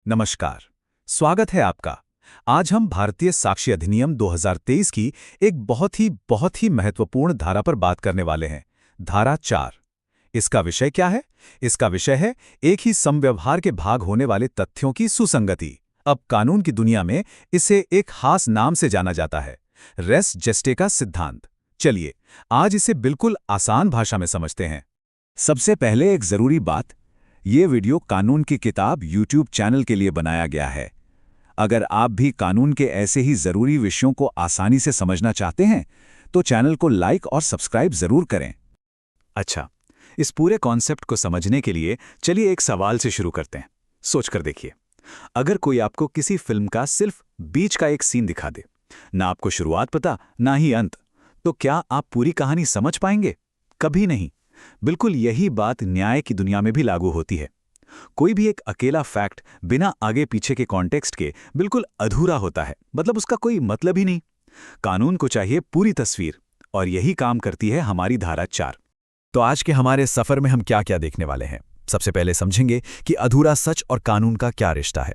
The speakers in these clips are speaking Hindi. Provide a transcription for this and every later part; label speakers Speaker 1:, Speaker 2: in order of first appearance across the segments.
Speaker 1: नमस्कार। स्वागत है आपका। आज हम भारतीय साक्ष्य अधिनियम 2023 की एक बहुत ही महत्वपूर्ण धारा पर बात करने वाले हैं। धारा 4। इसका विषय क्या है? इसका विषय है एक ही समव्यवहार के भाग होने वाले तथ्यों की सुसंगति। अब कानून की दुनिया में इसे एक खास नाम से जाना जाता है, रेस जेस्टेका सिद्धांत। चलिए आज इसे बिल्कुल आसान भाषा में समझते हैं। सबसे पहले एक जरूरी बात, ये वीडियो कानून की किताब YouTube चैनल के लिए बनाया गया है। अगर आप भी कानून के ऐसे ही जरूरी विषयों को आसानी से समझना चाहते हैं तो चैनल को लाइक और सब्सक्राइब जरूर करें। अच्छा, इस पूरे कॉन्सेप्ट को समझने के लिए चलिए एक सवाल से शुरू करते हैं। सोचकर देखिए, अगर कोई आपको किसी फिल्म का सिर्फ बीच का एक सीन दिखा दे, ना आपको शुरुआत पता ना ही अंत, तो क्या आप पूरी कहानी समझ पाएंगे? कभी नहीं। बिल्कुल यही बात न्याय की दुनिया में भी लागू होती है। कोई भी एक अकेला फैक्ट बिना आगे पीछे के कॉन्टेक्स्ट के बिल्कुल अधूरा होता है, मतलब उसका कोई मतलब ही नहीं। कानून को चाहिए पूरी तस्वीर, और यही काम करती है हमारी धारा 4। तो आज के हमारे सफर में हम क्या क्या देखने वाले हैं? सबसे पहले समझेंगे कि अधूरा सच और कानून का क्या रिश्ता है।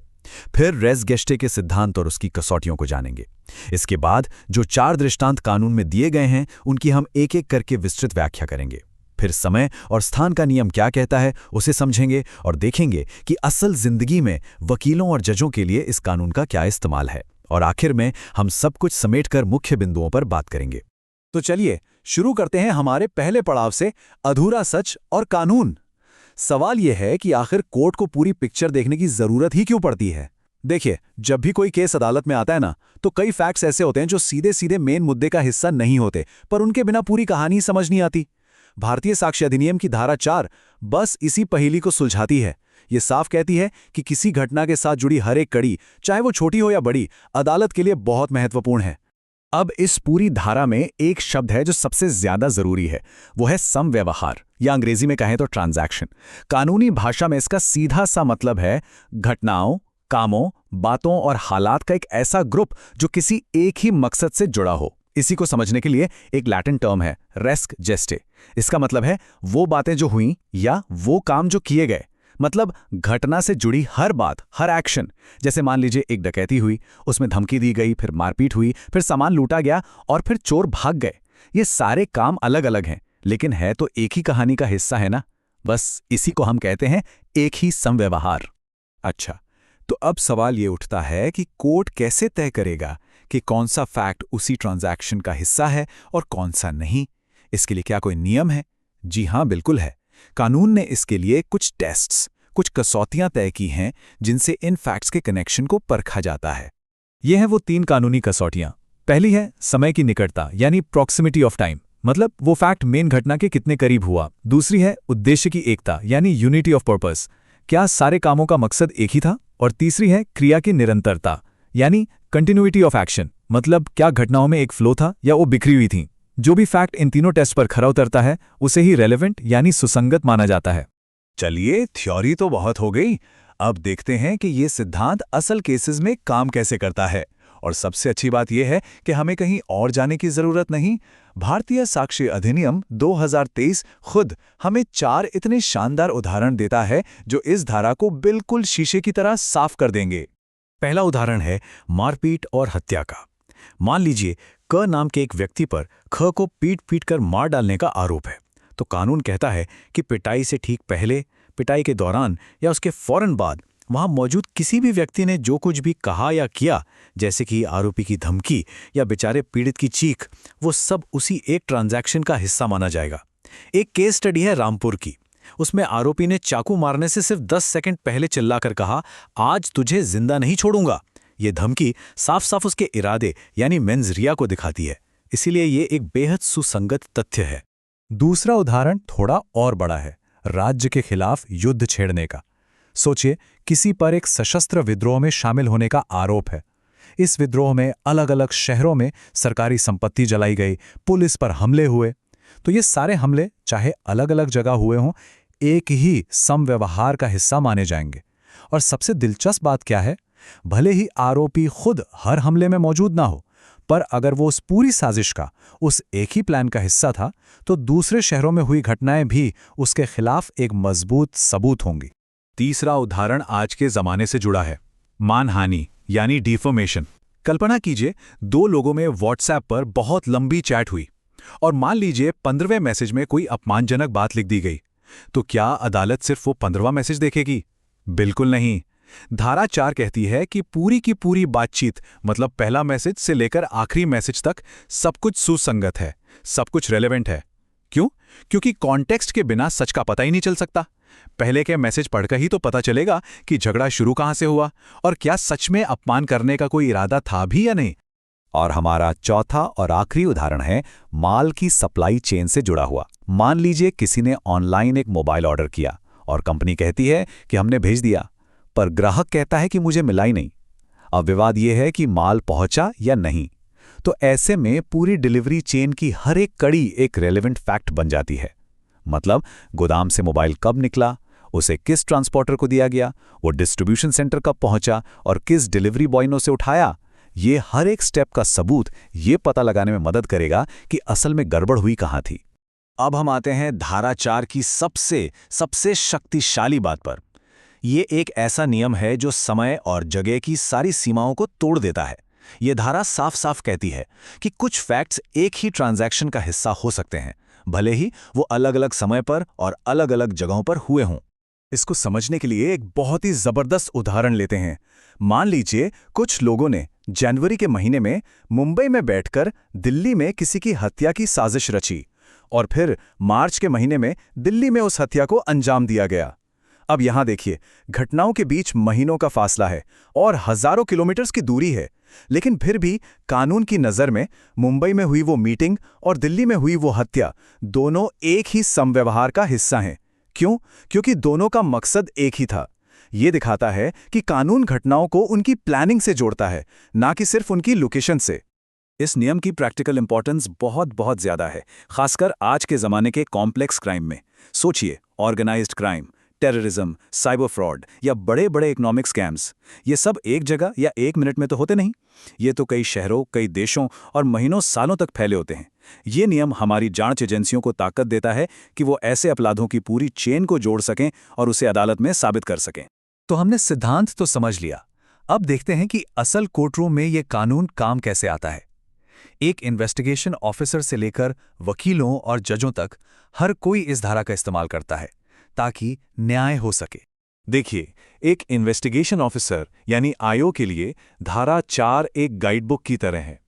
Speaker 1: फिर रेस गेस्टे के सिद्धांत और उसकी कसौटियों को जानेंगे। इसके बाद जो 4 दृष्टांत कानून में दिए गए हैं उनकी हम एक एक करके विस्तृत व्याख्या करेंगे। फिर समय और स्थान का नियम क्या कहता है उसे समझेंगे और देखेंगे कि असल जिंदगी में वकीलों और जजों के लिए इस कानून का क्या इस्तेमाल है। और आखिर में हम सब कुछ समेटकर मुख्य बिंदुओं पर बात करेंगे। तो चलिए शुरू करते हैं हमारे पहले पड़ाव से, अधूरा सच और कानून। सवाल यह है कि आखिर कोर्ट को पूरी पिक्चर देखने की जरूरत ही क्यों पड़ती है? देखिए, जब भी कोई केस अदालत में आता है ना, तो कई फैक्ट्स ऐसे होते हैं जो सीधे सीधे मेन मुद्दे का हिस्सा नहीं होते, पर उनके बिना पूरी कहानी समझ नहीं आती। भारतीय साक्ष्य अधिनियम की धारा 4 बस इसी पहेली को सुलझाती है। ये साफ कहती है कि किसी घटना के साथ जुड़ी हर एक कड़ी, चाहे वो छोटी हो या बड़ी, अदालत के लिए बहुत महत्वपूर्ण है। अब इस पूरी धारा में एक शब्द है जो सबसे ज्यादा जरूरी है, वो है समव्यवहार, या अंग्रेजी में कहें तो ट्रांजैक्शन। कानूनी भाषा में इसका सीधा सा मतलब है घटनाओं, कामों, बातों और हालात का एक ऐसा ग्रुप जो किसी एक ही मकसद से जुड़ा हो। इसी को समझने के लिए एक लैटिन टर्म है रेस जेस्टे। इसका मतलब है वो बातें जो हुईं या वो काम जो किए गए, मतलब घटना से जुड़ी हर बात, हर एक्शन। जैसे मान लीजिए एक डकैती हुई, उसमें धमकी दी गई, फिर मारपीट हुई, फिर सामान लूटा गया और फिर चोर भाग गए। ये सारे काम अलग अलग हैं, लेकिन है तो एक ही कहानी का हिस्सा है ना। बस इसी को हम कहते हैं एक ही समव्यवहार। अच्छा, तो अब सवाल ये उठता है कि कोर्ट कैसे तय करेगा कि कौन सा फैक्ट उसी ट्रांजैक्शन का हिस्सा है और कौन सा नहीं? इसके लिए क्या कोई नियम है? जी हाँ, बिल्कुल है। कानून ने इसके लिए कुछ टेस्ट्स, कुछ कसौटियां तय की हैं जिनसे इन फैक्ट्स के कनेक्शन को परखा जाता है। ये हैं वो 3 कानूनी कसौटियां। पहली है समय की निकटता, यानी प्रॉक्सिमिटी ऑफ टाइम, मतलब वो फैक्ट मेन घटना के कितने करीब हुआ। दूसरी है उद्देश्य की एकता, यानी यूनिटी ऑफ पर्पस, क्या सारे कामों का मकसद एक ही था। और तीसरी है क्रिया की निरंतरता, यानी कंटिन्यूटी ऑफ एक्शन, मतलब क्या घटनाओं में एक फ्लो था या वो बिखरी हुई थी। जो भी फैक्ट इन तीनों टेस्ट पर खरा उतरता है उसे ही रेलेवेंट यानी सुसंगत माना जाता है। चलिए, थ्योरी तो बहुत हो गई। अब देखते हैं कि ये सिद्धांत असल केसेस में काम कैसे करता है। और सबसे अच्छी बात यह है कि हमें कहीं और जाने की जरूरत नहीं। भारतीय साक्ष्य अधिनियम 2023 खुद हमें 4 इतने शानदार उदाहरण देता है जो इस धारा को बिल्कुल शीशे की तरह साफ कर देंगे। पहला उदाहरण है मारपीट और हत्या का। मान लीजिए क नाम के एक व्यक्ति पर ख को पीट पीट कर मार डालने का आरोप है। तो कानून कहता है कि पिटाई से ठीक पहले, पिटाई के दौरान या उसके फौरन बाद वहां मौजूद किसी भी व्यक्ति ने जो कुछ भी कहा या किया, जैसे कि आरोपी की धमकी या बेचारे पीड़ित की चीख, वो सब उसी एक ट्रांजैक्शन का हिस्सा माना जाएगा। एक केस स्टडी है रामपुर की। उसमें आरोपी ने चाकू मारने से सिर्फ 10 सेकंड पहले चिल्लाकर कहा, आज तुझे जिंदा नहीं छोड़ूंगा। ये धमकी साफ साफ उसके इरादे यानी मेंस रिया को दिखाती है। इसीलिए ये एक बेहद सुसंगत तथ्य है। दूसरा उदाहरण थोड़ा और बड़ा है, राज्य के खिलाफ युद्ध छेड़ने का। सोचिए, किसी पर एक सशस्त्र विद्रोह में शामिल होने का आरोप है। इस विद्रोह में अलग अलग शहरों में सरकारी संपत्ति जलाई गई, पुलिस पर हमले हुए। तो ये सारे हमले चाहे अलग अलग जगह हुए हों, एक ही समव्यवहार का हिस्सा माने जाएंगे। और सबसे दिलचस्प बात क्या है, भले ही आरोपी खुद हर हमले में मौजूद ना हो, पर अगर वो उस पूरी साजिश का, उस एक ही प्लान का हिस्सा था, तो दूसरे शहरों में हुई घटनाएं भी उसके खिलाफ एक मजबूत सबूत होंगी। तीसरा उदाहरण आज के जमाने से जुड़ा है, मानहानि यानी डिफॉर्मेशन। कल्पना कीजिए, दो लोगों में व्हाट्सएप पर बहुत लंबी चैट हुई और मान लीजिए 15वें मैसेज में कोई अपमानजनक बात लिख दी गई। तो क्या अदालत सिर्फ वो 15वां मैसेज देखेगी? बिल्कुल नहीं। धारा 4 कहती है कि पूरी की पूरी बातचीत, मतलब पहला मैसेज से लेकर आखिरी मैसेज तक, सब कुछ सुसंगत है, सब कुछ रेलेवेंट है। क्यों? क्योंकि कॉन्टेक्स्ट के बिना सच का पता ही नहीं चल सकता। पहले के मैसेज पढ़कर ही तो पता चलेगा कि झगड़ा शुरू कहां से हुआ और क्या सच में अपमान करने का कोई इरादा था भी या नहीं। और हमारा चौथा और आखिरी उदाहरण है माल की सप्लाई चेन से जुड़ा हुआ। मान लीजिए किसी ने ऑनलाइन एक मोबाइल ऑर्डर किया और कंपनी कहती है कि हमने भेज दिया, पर ग्राहक कहता है कि मुझे मिला ही नहीं। अब विवाद यह है कि माल पहुंचा या नहीं। तो ऐसे में पूरी डिलीवरी चेन की हर एक कड़ी एक रेलेवेंट फैक्ट बन जाती है। मतलब गोदाम से मोबाइल कब निकला, उसे किस ट्रांसपोर्टर को दिया गया, वो डिस्ट्रीब्यूशन सेंटर कब पहुंचा और किस डिलीवरी बॉय ने उसे उठाया। ये हर एक स्टेप का सबूत ये पता लगाने में मदद करेगा कि असल में गड़बड़ हुई कहां थी। अब हम आते हैं धारा 4 की सबसे शक्तिशाली बात पर। ये एक ऐसा नियम है जो समय और जगह की सारी सीमाओं को तोड़ देता है। ये धारा साफ साफ कहती है कि कुछ फैक्ट्स एक ही ट्रांजैक्शन का हिस्सा हो सकते हैं, भले ही वो अलग अलग समय पर और अलग अलग जगहों पर हुए हों। इसको समझने के लिए एक बहुत ही जबरदस्त उदाहरण लेते हैं। मान लीजिए कुछ लोगों ने जनवरी के महीने में मुंबई में बैठकर दिल्ली में किसी की हत्या की साजिश रची और फिर मार्च के महीने में दिल्ली में उस हत्या को अंजाम दिया गया। अब यहां देखिए, घटनाओं के बीच महीनों का फासला है और हजारों किलोमीटर्स की दूरी है, लेकिन फिर भी कानून की नज़र में मुंबई में हुई वो मीटिंग और दिल्ली में हुई वो हत्या दोनों एक ही समव्यवहार का हिस्सा हैं। क्यों? क्योंकि दोनों का मकसद एक ही था। ये दिखाता है कि कानून घटनाओं को उनकी प्लानिंग से जोड़ता है, ना कि सिर्फ उनकी लोकेशन से। इस नियम की प्रैक्टिकल इंपॉर्टेंस बहुत ज्यादा है, खासकर आज के जमाने के कॉम्प्लेक्स क्राइम में। सोचिए, organised crime, terrorism, cyber fraud या बड़े बड़े इकोनॉमिक स्कैम्स, ये सब एक जगह या एक मिनट में तो होते नहीं। ये तो कई शहरों, कई देशों और महीनों सालों तक फैले होते हैं। ये नियम हमारी जांच एजेंसियों को ताकत देता है कि वो ऐसे अपराधों की पूरी चेन को जोड़ सकें और उसे अदालत में साबित कर सकें। तो हमने सिद्धांत तो समझ लिया, अब देखते हैं कि असल कोर्टरूम में ये कानून काम कैसे आता है। एक इन्वेस्टिगेशन ऑफिसर से लेकर वकीलों और जजों तक हर कोई इस धारा का इस्तेमाल करता है ताकि न्याय हो सके। देखिए, एक इन्वेस्टिगेशन ऑफिसर यानी आईओ के लिए धारा 4 एक गाइडबुक की तरह है।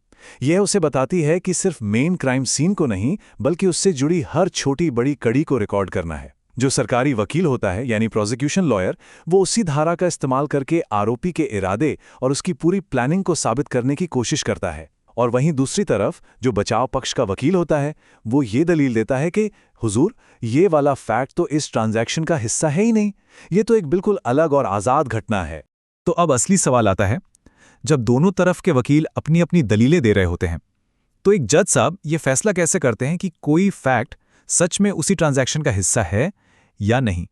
Speaker 1: यह उसे बताती है कि सिर्फ मेन क्राइम सीन को नहीं, बल्कि उससे जुड़ी हर छोटी बड़ी कड़ी को रिकॉर्ड करना है। जो सरकारी वकील होता है यानी प्रोसिक्यूशन लॉयर, वो उसी धारा का इस्तेमाल करके आरोपी के इरादे और उसकी पूरी प्लानिंग को साबित करने की कोशिश करता है। और वहीं दूसरी तरफ जो बचाव पक्ष का वकील होता है, वो ये दलील देता है कि हुजूर, ये वाला फैक्ट तो इस ट्रांजैक्शन का हिस्सा है ही नहीं, ये तो एक बिल्कुल अलग और आज़ाद घटना है। तो अब असली सवाल आता है, जब दोनों तरफ के वकील अपनी अपनी दलीलें दे रहे होते हैं, तो एक जज साहब ये फैसला कैसे करते हैं कि कोई फैक्ट सच में उसी ट्रांजैक्शन का हिस्सा है या नहीं?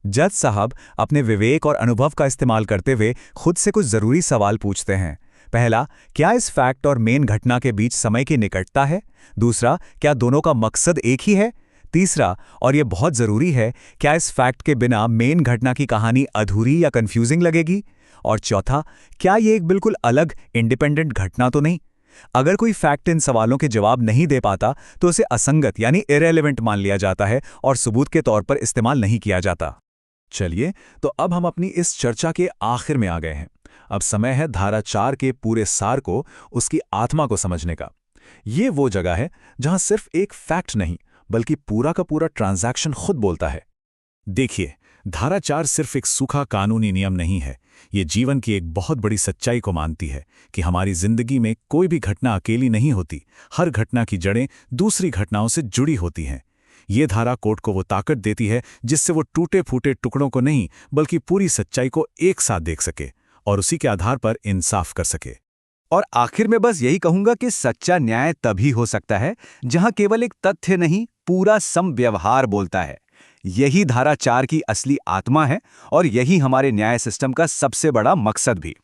Speaker 1: जज साहब अपने विवेक और अनुभव का इस्तेमाल करते हुए खुद से कुछ जरूरी सवाल पूछते हैं। पहला, क्या इस फैक्ट और मेन घटना के बीच समय की निकटता है? दूसरा, क्या दोनों का मकसद एक ही है? तीसरा, और यह बहुत जरूरी है, क्या इस फैक्ट के बिना मेन घटना की कहानी अधूरी या कंफ्यूजिंग लगेगी? और चौथा, क्या ये एक बिल्कुल अलग इंडिपेंडेंट घटना तो नहीं? अगर कोई फैक्ट इन सवालों के जवाब नहीं दे पाता तो उसे असंगत यानी इरेलेवेंट मान लिया जाता है और सबूत के तौर पर इस्तेमाल नहीं किया जाता। चलिए, तो अब हम अपनी इस चर्चा के आखिर में आ गए हैं। अब समय है धारा 4 के पूरे सार को, उसकी आत्मा को समझने का। ये वो जगह है जहां सिर्फ एक फैक्ट नहीं, बल्कि पूरा का पूरा ट्रांजैक्शन खुद बोलता है। देखिए, धारा 4 सिर्फ एक सूखा कानूनी नियम नहीं है, ये जीवन की एक बहुत बड़ी सच्चाई को मानती है कि हमारी जिंदगी में कोई भी घटना अकेली नहीं होती, हर घटना की जड़ें दूसरी घटनाओं से जुड़ी होती हैं। ये धारा कोर्ट को वो ताकत देती है जिससे वो टूटे फूटे टुकड़ों को नहीं, बल्कि पूरी सच्चाई को एक साथ देख सके और उसी के आधार पर इंसाफ कर सके।
Speaker 2: और आखिर में बस यही कहूंगा कि सच्चा न्याय तभी हो सकता है जहां केवल एक तथ्य नहीं, पूरा समव्यवहार बोलता है। यही धारा 4 की असली आत्मा है और यही हमारे न्याय सिस्टम का सबसे बड़ा मकसद भी।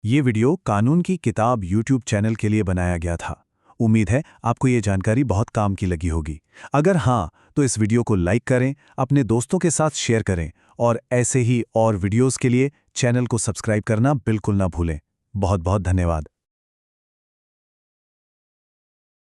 Speaker 1: ये वीडियो कानून की किताब YouTube चैनल के लिए बनाया गया था। उम्मीद है आपको ये जानकारी बहुत काम की लगी होगी। अगर हाँ, तो इस वीडियो को लाइक करें, अपने दोस्तों के साथ शेयर करें और ऐसे ही और वीडियोस के लिए चैनल को सब्सक्राइब करना बिल्कुल ना भूलें। बहुत बहुत धन्यवाद।